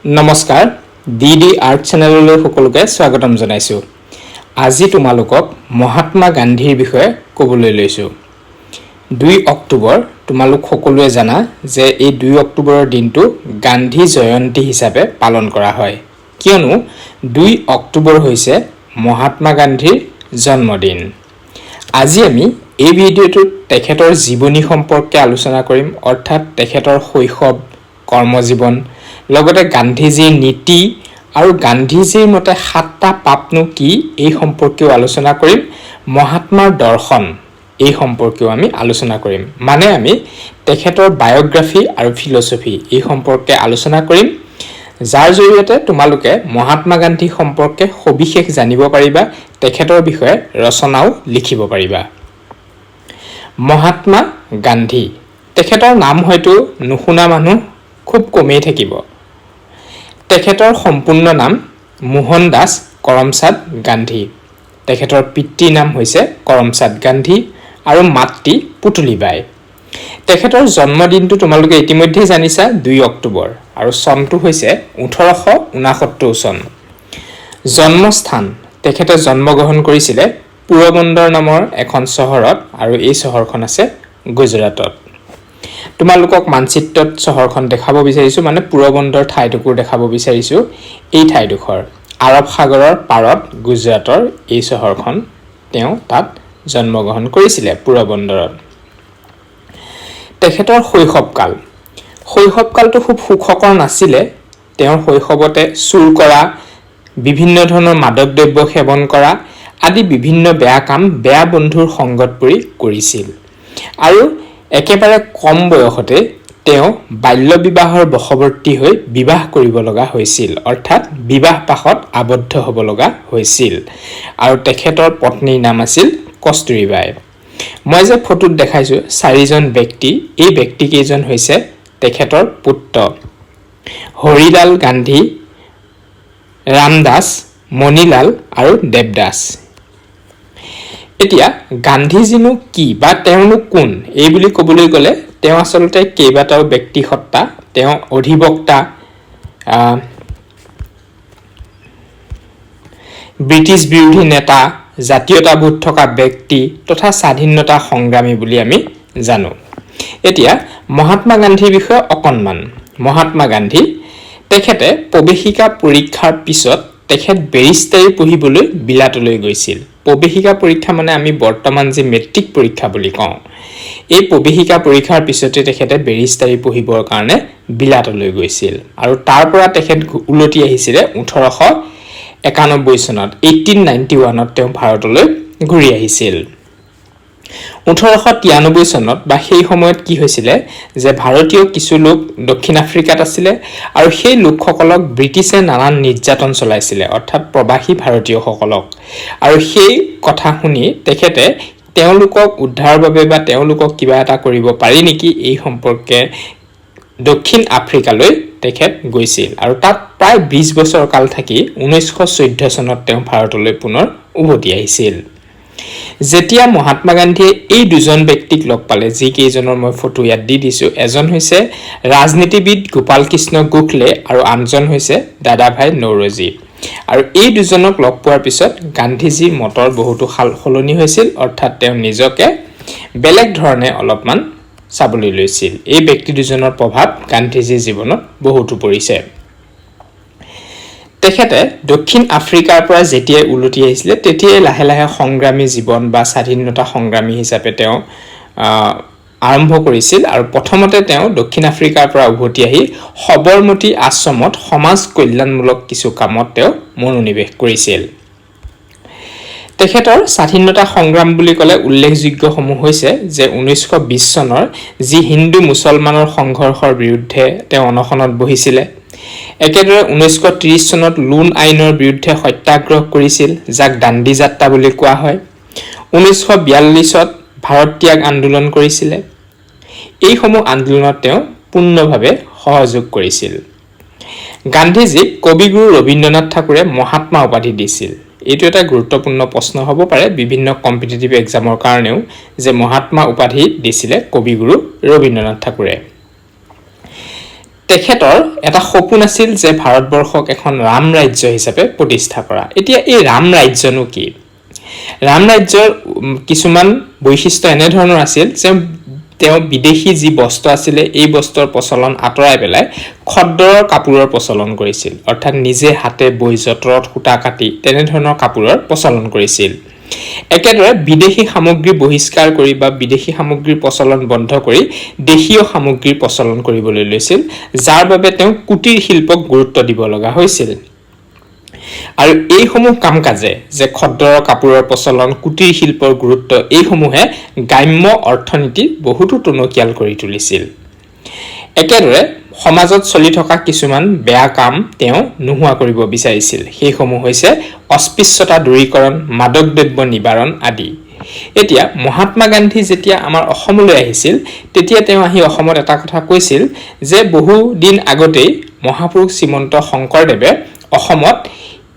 নমস্কাৰ DDEarth চেনেললৈ সকলোকে স্বাগতম জনাইছো। আজি তোমালোকক মহাত্মা গান্ধীৰ বিষয়ে ক'বলৈ লৈছো। 2 অক্টোবৰ তোমালোক সকলোৱে জানা যে এই 2 অক্টোবৰৰ দিনটো গান্ধী জয়ন্তী হিচাপে পালন কৰা হয়। কিয়নো 2 অক্টোবৰ হৈছে মহাত্মা গান্ধীৰ জন্মদিন। আজি আমি এই ভিডিঅ'টোত তেখেতৰ জীৱনী সম্পৰ্কে আলোচনা কৰিম, অৰ্থাৎ তেখেতৰ শৈশৱ, কৰ্মজীৱন, লগতে গান্ধীজীৰ নীতি আৰু গান্ধীজীৰ মতে 7টা পাপনো কি এই সম্পৰ্কেও আলোচনা কৰিম। মহাত্মাৰ দৰ্শন এই সম্পৰ্কেও আমি আলোচনা কৰিম। মানে আমি তেখেতৰ বায়োগ্ৰাফি আৰু ফিলছফি এই সম্পৰ্কে আলোচনা কৰিম, যাৰ জৰিয়তে তোমালোকে মহাত্মা গান্ধী সম্পৰ্কে সবিশেষ জানিব পাৰিবা, তেখেতৰ বিষয়ে ৰচনাও লিখিব পাৰিবা। মহাত্মা গান্ধী, তেখেতৰ নাম হয়তো নুশুনা মানুহ খুব কমেই থাকিব। তেখেতৰ সম্পূৰ্ণ নাম মোহনদাস কৰমচাঁদ গান্ধী। তেখেতৰ পিতৃৰ নাম হৈছে কৰমচাঁদ গান্ধী আৰু মাতৃ পুতলীবাই। তেখেতৰ জন্মদিনটো তোমালোকে ইতিমধ্যে জানিছা 2 অক্টোবৰ আৰু চনটো হৈছে 1869 চন। জন্মস্থান, তেখেতে জন্মগ্ৰহণ কৰিছিলে পোৰবন্দৰ নামৰ এখন চহৰত আৰু এই চহৰখন আছে গুজৰাটত। তোমালোকক মানচিত্ৰত চহৰখন দেখাব বিচাৰিছো, মানে পোৰবন্দৰ ঠাইটুকুৰ দেখাব বিচাৰিছো। এই ঠাইডোখৰ আৰব সাগৰৰ পাৰত গুজৰাটৰ এই চহৰখন, তেওঁ তাত জন্মগ্ৰহণ কৰিছিলে পোৰবন্দৰত। তেখেতৰ শৈশৱকালটো খুব সুখকৰ নাছিলে। তেওঁৰ শৈশৱতে চুৰ কৰা, বিভিন্ন ধৰণৰ মাদক দ্ৰব্য সেৱন কৰা আদি বিভিন্ন বেয়া কাম বেয়া বন্ধুৰ সংগত পৰি কৰিছিল আৰু একেবাৰে কম বয়সতে তেওঁ বাল্য বিবাহৰ বশৱৰ্তী হৈ বিবাহ কৰিব লগা হৈছিল, অৰ্থাৎ বিবাহ পাশত আবদ্ধ হ'ব লগা হৈছিল। আৰু তেখেতৰ পত্নীৰ নাম আছিল কস্তুৰীবাই। মই যে ফটোত দেখাইছো 4জন ব্যক্তি, এই ব্যক্তিকেইজন হৈছে তেখেতৰ পুত্ৰ হৰিলাল গান্ধী, ৰামদাস, মণিলাল আৰু দেৱদাস। এতিয়া গান্ধীজীনো কি বা তেওঁনো কোন এই বুলি ক'বলৈ গ'লে তেওঁ আচলতে কেইবাটাও ব্যক্তিসত্তা। তেওঁ অধিবক্তা, ব্ৰিটিছ বিৰোধী নেতা, জাতীয়তাবোধ থকা ব্যক্তি তথা স্বাধীনতা সংগ্ৰামী বুলি আমি জানো। এতিয়া মহাত্মা গান্ধীৰ বিষয়ে অকণমান। মহাত্মা গান্ধী, তেখেতে প্ৰৱেশিকা পৰীক্ষাৰ পিছত তেখেত বেৰিষ্টাৰী পঢ়িবলৈ বিলাতলৈ গৈছিল। প্ৰৱেশিকা পৰীক্ষা মানে আমি বৰ্তমান যে মেট্ৰিক পৰীক্ষা বুলি কওঁ, এই প্ৰৱেশিকা পৰীক্ষাৰ পিছতে তেখেতে বেৰিষ্টাৰী পঢ়িবৰ কাৰণে বিলাতলৈ গৈছিল আৰু তাৰ পৰা তেখেত উলটি আহিছিলে 1891 চনত। 1891ত তেওঁ ভাৰতলৈ ঘূৰি আহিছিল। 1893 চনত বা সেই সময়ত কি হৈছিলে যে ভাৰতীয় কিছু লোক দক্ষিণ আফ্ৰিকাত আছিলে আৰু সেই লোকসকলক ব্ৰিটিছে নানান নিৰ্যাতন চলাইছিলে, অৰ্থাৎ প্ৰৱাসী ভাৰতীয়সকলক। আৰু সেই কথা শুনি তেখেতে তেওঁলোকক উদ্ধাৰৰ বাবে বা তেওঁলোকক কিবা এটা কৰিব পাৰি নেকি এই সম্পৰ্কে দক্ষিণ আফ্ৰিকালৈ তেখেত গৈছিল আৰু তাত প্ৰায় 20 বছৰ কাল থাকি 1914 চনত তেওঁ ভাৰতলৈ পুনৰ উভতি আহিছিল। যেতিয়া মহাত্মা গান্ধীয়ে এই 2জন ব্যক্তিক লগ পালে, যিকেইজনৰ মই ফটো ইয়াত দি দিছো, এজন হৈছে ৰাজনীতিবিদ গোপাল কৃষ্ণ গোখলে আৰু আনজন হৈছে দাদাভাই নৌৰোজী। আৰু এই 2জনক লগ পোৱাৰ পিছত গান্ধীজীৰ মতৰ বহুতো সলনি হৈছিল, অৰ্থাৎ তেওঁ নিজকে বেলেগ ধৰণে অলপমান চাবলৈ লৈছিল। এই ব্যক্তি 2জনৰ প্ৰভাৱ গান্ধীজীৰ জীৱনত বহুতো পৰিছে। তেখেতে দক্ষিণ আফ্ৰিকাৰ পৰা যেতিয়াই উলটি আহিছিলে তেতিয়াই লাহে লাহে সংগ্ৰামী জীৱন বা স্বাধীনতা সংগ্ৰামী হিচাপে তেওঁ আৰম্ভ কৰিছিল। আৰু প্ৰথমতে তেওঁ দক্ষিণ আফ্ৰিকাৰ পৰা উভতি আহি সবৰমতী আশ্ৰমত সমাজ কল্যাণমূলক কিছু কামত তেওঁ মনোনিৱেশ কৰিছিল। তেখেতৰ স্বাধীনতা সংগ্ৰাম বুলি ক'লে উল্লেখযোগ্যসমূহ হৈছে যে 1920 চনৰ যি হিন্দু মুছলমানৰ সংঘৰ্ষৰ বিৰুদ্ধে তেওঁ অনশনত বহিছিলে। একেদৰে 1930 চনত লোন আইনৰ বিৰুদ্ধে সত্যাগ্ৰহ কৰিছিল, যাক দাণ্ডী যাত্ৰা বুলি কোৱা হয়। 1942ত ভাৰত ত্যাগ আন্দোলন কৰিছিলে। এইসমূহ আন্দোলনত তেওঁ পূৰ্ণভাৱে সহযোগ কৰিছিল। গান্ধীজীক কবিগুৰু ৰবীন্দ্ৰনাথ ঠাকুৰে মহাত্মা উপাধি দিছিল। এইটো এটা গুৰুত্বপূৰ্ণ প্ৰশ্ন হ'ব পাৰে বিভিন্ন কম্পিটিটিভ এক্সামৰ কাৰণেও, যে মহাত্মা উপাধি দিছিলে কবিগুৰু ৰবীন্দ্ৰনাথ ঠাকুৰে। তেখেতৰ এটা সপোন আছিল যে ভাৰতবৰ্ষক এখন ৰাম ৰাজ্য হিচাপে প্ৰতিষ্ঠা কৰা। এতিয়া এই ৰাম ৰাজ্যনো কি? ৰাম ৰাজ্যৰ কিছুমান বৈশিষ্ট্য এনেধৰণৰ আছিল যে তেওঁ বিদেশী যি বস্ত্ৰ আছিলে এই বস্ত্ৰৰ প্ৰচলন আঁতৰাই পেলাই খদ্দৰৰ কাপোৰৰ প্ৰচলন কৰিছিল, অৰ্থাৎ নিজে হাতে বৈ যঁতৰত সূতা কাটি তেনেধৰণৰ কাপোৰৰ প্ৰচলন কৰিছিল। একেদৰে বিদেশী সামগ্ৰী বহিষ্কাৰ কৰি বা বিদেশী সামগ্ৰীৰ প্ৰচলন বন্ধ কৰি দেশীয় সামগ্ৰীৰ প্ৰচলন কৰিবলৈ লৈছিল, যাৰ বাবে তেওঁ কুটিৰ শিল্পক গুৰুত্ব দিব লগা হৈছিল। আৰু এইসমূহ কাম কাজে যে খদ্দৰৰ কাপোৰৰ প্ৰচলন, কুটিৰ শিল্পৰ গুৰুত্ব, এইসমূহে গ্ৰাম্য অৰ্থনীতি বহুতো টনকিয়াল কৰি তুলিছিল। একেদৰে সমাজত চলি থকা কিছুমান বেয়া কাম তেওঁ নোহোৱা কৰিব বিচাৰিছিল। সেইসমূহ হৈছে অস্পৃশ্যতা দূৰীকৰণ, মাদক দ্ৰব্য নিবাৰণ আদি। এতিয়া মহাত্মা গান্ধী যেতিয়া আমাৰ অসমলৈ আহিছিল, তেতিয়া তেওঁ আহি অসমত এটা কথা কৈছিল যে বহু দিন আগতেই মহাপুৰুষ শ্ৰীমন্ত শংকৰদেৱে অসমত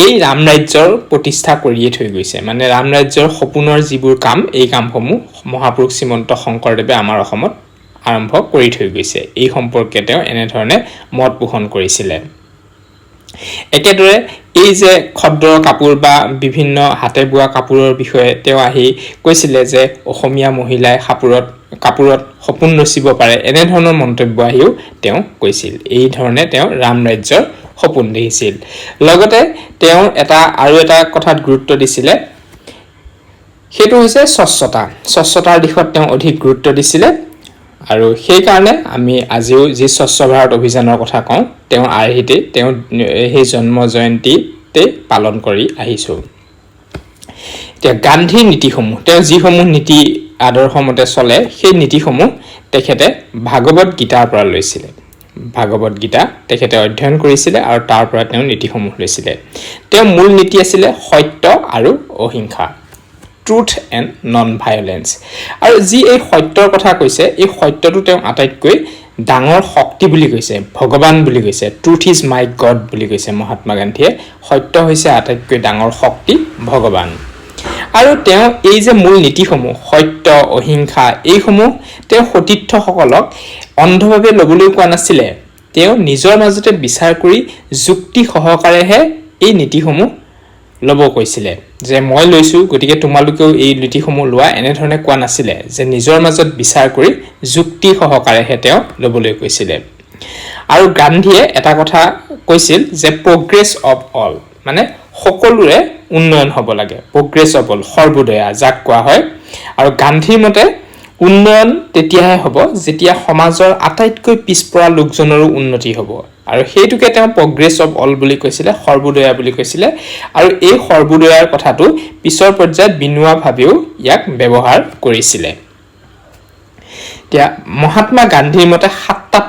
এই ৰাম ৰাজ্যৰ প্ৰতিষ্ঠা কৰিয়ে থৈ গৈছে। মানে ৰাম ৰাজ্যৰ সপোনৰ যিবোৰ কাম, এই কামসমূহ মহাপুৰুষ শ্ৰীমন্ত শংকৰদেৱে আমাৰ অসমত আৰম্ভ কৰি থৈ গৈছে। এই সম্পৰ্কে তেওঁ এনেধৰণে মত পোষণ কৰিছিলে। একেদৰে এই যে খদ্দৰৰ কাপোৰ বা বিভিন্ন হাতে বোৱা কাপোৰৰ বিষয়ে তেওঁ আহি কৈছিলে যে অসমীয়া মহিলাই কাপোৰত সপোন ৰচিব পাৰে, এনেধৰণৰ মন্তব্য আহিও তেওঁ কৈছিল। এই ধৰণে তেওঁ ৰাম ৰাজ্যৰ সপোন দেখিছিল। লগতে তেওঁ আৰু এটা কথাত গুৰুত্ব দিছিলে, সেইটো হৈছে স্বচ্ছতাৰ দিশত তেওঁ অধিক গুৰুত্ব দিছিলে। আৰু সেইকাৰণে আমি আজিও যি স্বচ্ছ ভাৰত অভিযানৰ কথা কওঁ, তেওঁৰ আৰ্হিতে তেওঁ সেই জন্ম জয়ন্তীতে পালন কৰি আহিছোঁ। এতিয়া গান্ধীৰ নীতিসমূহ, তেওঁ যিসমূহ নীতি আদৰ্শ মতে চলে, সেই নীতিসমূহ তেখেতে ভাগৱত গীতাৰ পৰা লৈছিলে। ভাগৱত গীতা তেখেতে অধ্যয়ন কৰিছিলে আৰু তাৰ পৰা তেওঁ নীতিসমূহ লৈছিলে। তেওঁৰ মূল নীতি আছিলে সত্য আৰু অহিংসা, ট্ৰুথ এণ্ড নন ভায়োলেন্স। আৰু যি এই সত্যৰ কথা কৈছে, এই সত্যটো তেওঁ আটাইতকৈ ডাঙৰ শক্তি বুলি কৈছে, ভগৱান বুলি কৈছে। ট্ৰুথ ইজ মাই গড বুলি কৈছে মহাত্মা গান্ধীয়ে। সত্য হৈছে আটাইতকৈ ডাঙৰ শক্তি, ভগৱান। আৰু তেওঁ এই যে মূল নীতিসমূহ সত্য, অহিংসা, এইসমূহ তেওঁ সতীৰ্থসকলক অন্ধভাৱে ল'বলৈ কোৱা নাছিলে। তেওঁ নিজৰ মাজতে বিচাৰ কৰি যুক্তি সহকাৰেহে এই নীতিসমূহ ল'ব কৈছিলে, যে মই লৈছোঁ গতিকে তোমালোকেও এই নীতিসমূহ লোৱা, এনেধৰণে কোৱা নাছিলে। যে নিজৰ মাজত বিচাৰ কৰি যুক্তি সহকাৰেহে তেওঁ ল'বলৈ কৈছিলে। আৰু গান্ধীয়ে এটা কথা কৈছিল যে প্ৰগ্ৰেছ অফ অল, মানে সকলোৰে উন্নয়ন হ'ব লাগে। প্ৰগ্ৰেছ অফ অল, সৰ্বোদয়া যাক কোৱা হয়। আৰু গান্ধীৰ মতে উন্নয়ন তেতিয়াহে হ'ব যেতিয়া সমাজৰ আটাইতকৈ পিছপৰা লোকজনৰো উন্নতি হ'ব। আৰু সেইটোকে তেওঁ প্ৰগ্ৰেছ অফ অল বুলি কৈছিলে, সৰ্বোদয়া বুলি কৈছিলে। আৰু এই সৰ্বোদয়াৰ কথাটো পিছৰ পৰ্যায়ত বিনোৱাভাৱেও ইয়াক ব্যৱহাৰ কৰিছিলে। এতিয়া মহাত্মা গান্ধীৰ মতে 7টা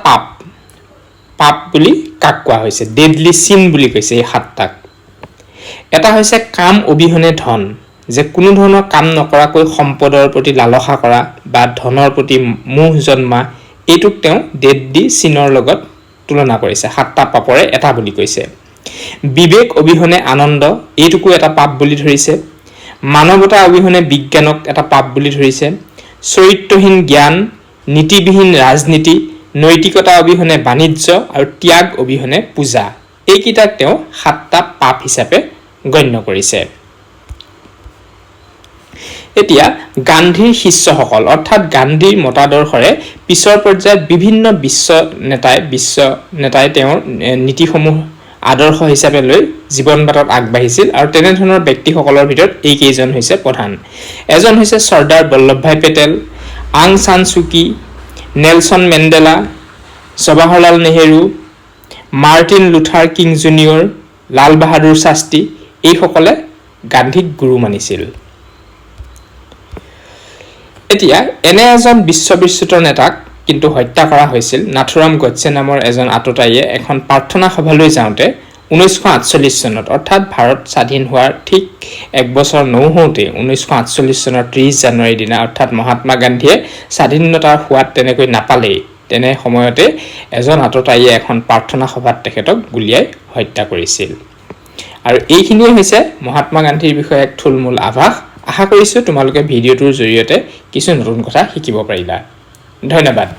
পাপ বুলি কাক কোৱা হৈছে, ডেডলি চিন বুলি কৈছে এই 7টাক। এটা হৈছে কাম অবিহনে ধন, যে কোনো ধৰণৰ কাম নকৰাকৈ সম্পদৰ প্ৰতি লালসা কৰা বা ধনৰ প্ৰতি মোহ জন্মা, এইটোক তেওঁ ডেডলি চিনৰ লগত তুলনা কৰিছে, 7টা পাপৰে এটা বুলি কৈছে। বিবেক অবিহনে আনন্দ, এইটোকো এটা পাপ বুলি ধৰিছে। মানৱতা অবিহনে বিজ্ঞানক এটা পাপ বুলি ধৰিছে। চৰিত্ৰহীন জ্ঞান, নীতিবিহীন ৰাজনীতি, নৈতিকতা অবিহনে বাণিজ্য আৰু ত্যাগ অবিহনে পূজা, এইকেইটাক তেওঁ 7টা পাপ হিচাপে গণ্য কৰিছে। এতিয়া গান্ধীৰ শিষ্যসকল, অৰ্থাৎ গান্ধীৰ মতাদৰ্শৰে পিছৰ পৰ্যায়ত বিভিন্ন বিশ্ব নেতাই তেওঁৰ নীতিসমূহ আদৰ্শ হিচাপে লৈ জীৱন বাটত আগবাঢ়িছিল। আৰু তেনেধৰণৰ ব্যক্তিসকলৰ ভিতৰত এইকেইজন হৈছে প্ৰধান। এজন হৈছে Sardar Vallabhbhai Patel, Aung San Suu Kyi, Nelson Mandela, Jawaharlal Nehru, Martin Luther King junior, Lal Bahadur Shastri, এইসকলে গান্ধীক গুৰু মানিছিল। এতিয়া এনে এজন বিশ্ববিশ্ৰুত নেতাক কিন্তু হত্যা কৰা হৈছিল নাথুৰাম গডছে নামৰ এজন আততায়ীয়ে এখন প্ৰাৰ্থনা সভালৈ যাওঁতে 1948 চনত, অৰ্থাৎ ভাৰত স্বাধীন হোৱাৰ ঠিক এক বছৰ নহওঁতে 1948 চনৰ 30 জানুৱাৰীৰ দিনা, অৰ্থাৎ মহাত্মা গান্ধীয়ে স্বাধীনতাৰ সোৱাদ তেনেকৈ নাপালেই, তেনে সময়তে এজন আততায়ীয়ে এখন প্ৰাৰ্থনা সভাত তেখেতক গুলীয়াই হত্যা কৰিছিল। আৰু এইখিনিয়ে হৈছে মহাত্মা গান্ধীৰ বিষয়ে এক থুলমূল আভাস। আশা কৰিছোঁ তোমালোকে ভিডিঅ'টোৰ জৰিয়তে কিছু নতুন কথা শিকিব পাৰিলা। ধন্যবাদ।